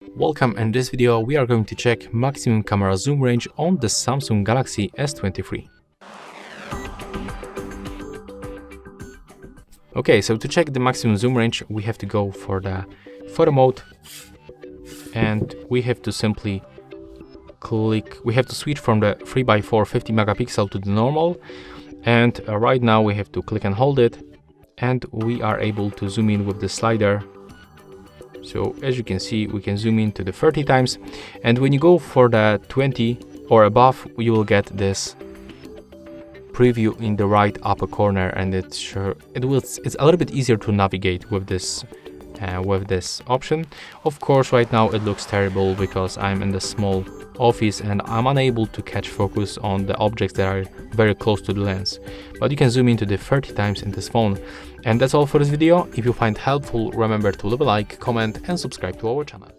Welcome. In this video we are going to check maximum camera zoom range on the Samsung Galaxy S23. Okay, so to check the maximum zoom range we have to go for the photo mode and we have to simply switch from the 3x4 50 megapixel to the normal, and right now we have to click and hold it and we are able to zoom in with the slider. So as you can see, we can zoom in to the 30 times, and when you go for the 20 or above, you will get this preview in the right upper corner, and it's a little bit easier to navigate with this option. Of course, right now it looks terrible because I'm in the small office and I'm unable to catch focus on the objects that are very close to the lens, but you can zoom into the 30 times in this phone. And that's all for this video. If you find helpful, remember to leave a like, comment and subscribe to our channel.